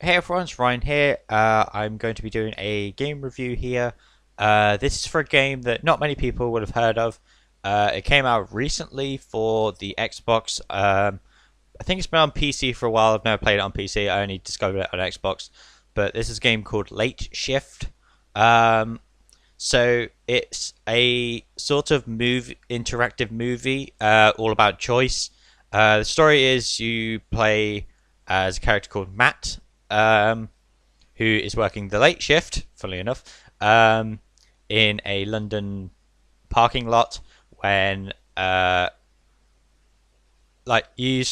Hey everyone, it's Ryan here. I'm going to be doing a game review here. This is for a game that not many people would have heard of. It came out recently for the Xbox. I think it's been on PC for a while. I've never played it on PC. I only discovered it on Xbox. But this is a game called Late Shift. Um, so it's a sort of interactive movie, all about choice. The story is you play as a character called Matt, who is working the late shift, funnily enough, in a London parking lot when like you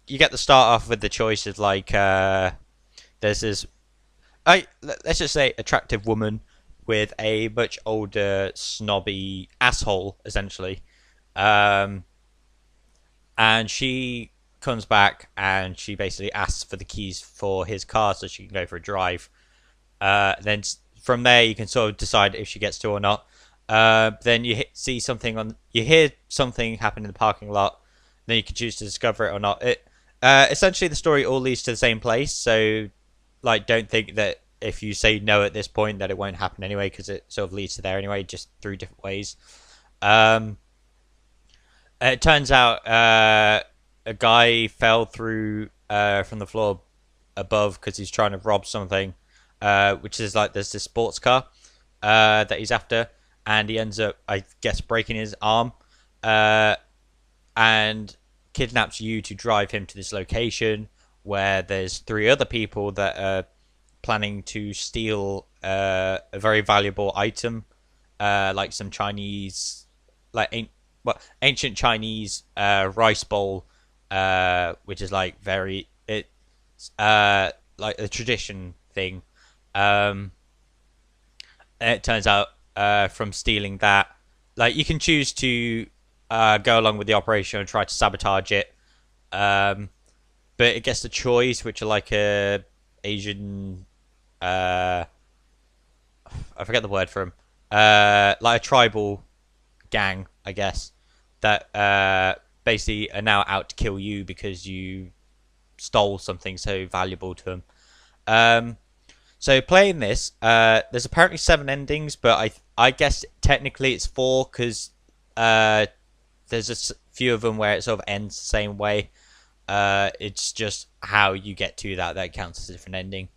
get the start off with the choice of there's this let's just say attractive woman with a much older snobby asshole essentially, um, and she comes back and she basically asks for the keys for his car so she can go for a drive. Then from there you can sort of decide if she gets to or not. Then see something you hear something happen in the parking lot. Then you can choose to discover it or not. It essentially the story all leads to the same place. So don't think that if you say no at this point that it won't happen anyway, because it sort of leads to there anyway, just through different ways. Um, it turns out a guy fell through from the floor above because he's trying to rob something, which is there's this sports car that he's after, and he ends up, I guess, breaking his arm, uh, and kidnaps you to drive him to this location where there's three other people that are planning to steal a very valuable item, like some Chinese, ancient Chinese rice bowl, which is like a tradition thing. Um, and it turns out from stealing that, you can choose to go along with the operation and try to sabotage it. Um, but it gets the choice, which are like a Asian, uh, I forget the word for them, like a tribal gang, I guess, that basically are now out to kill you because you stole something so valuable to them. Um, so playing this, there's apparently seven endings, but I guess technically it's four because there's a few of them where it sort of ends the same way. It's just how you get to that counts as a different ending.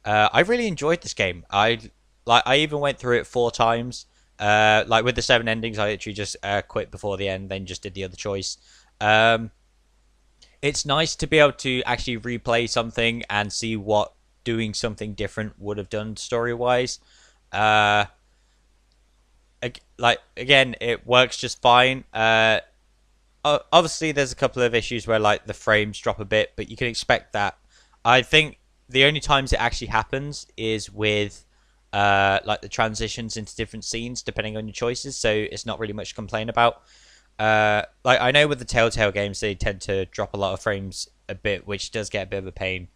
I really enjoyed this game. I even went through it four times. With the seven endings, I literally just quit before the end, then just did the other choice. Um, it's nice to be able to actually replay something and see what doing something different would have done story wise. Uh, again, it works just fine. Obviously, there's a couple of issues where the frames drop a bit, but you can expect that. I think the only times it actually happens is with the transitions into different scenes depending on your choices, so it's not really much to complain about. I know with the Telltale games they tend to drop a lot of frames a bit, which does get a bit of a pain.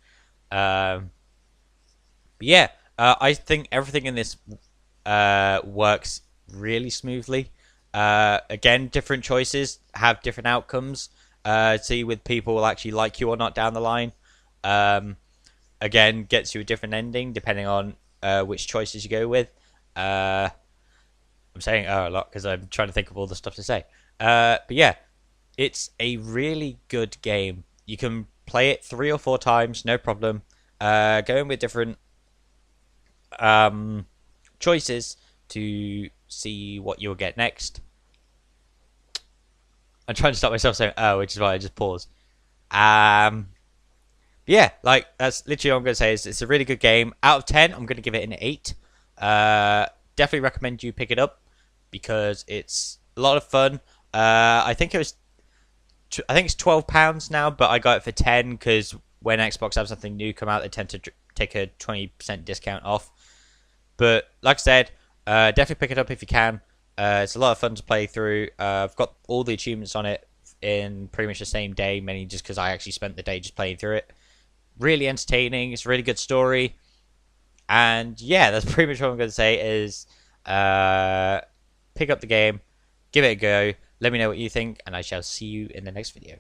Um, but yeah, I think everything in this works really smoothly. Again, different choices have different outcomes. See with people will actually like you or not down the line. Um, Again, gets you a different ending depending on which choices you go with. I'm saying a lot because I'm trying to think of all the stuff to say. But yeah, it's a really good game. You can play it three or four times, no problem. Going with different um, choices to see what you'll get next. I'm trying to stop myself saying "oh," which is why I just paused. Um, yeah, that's literally all I'm going to say. Is it's a really good game. Out of 10, I'm going to give it an 8. Definitely recommend you pick it up because it's a lot of fun. I think I think it's £12 now, but I got it for 10 because when Xbox have something new come out, they tend to take a 20% discount off. But like I said, definitely pick it up if you can. It's a lot of fun to play through. I've got all the achievements on it in pretty much the same day, mainly just because I actually spent the day just playing through it. Really entertaining. It's a really good story. And yeah, that's pretty much what I'm going to say is pick up the game, give it a go, let me know what you think, and I shall see you in the next video.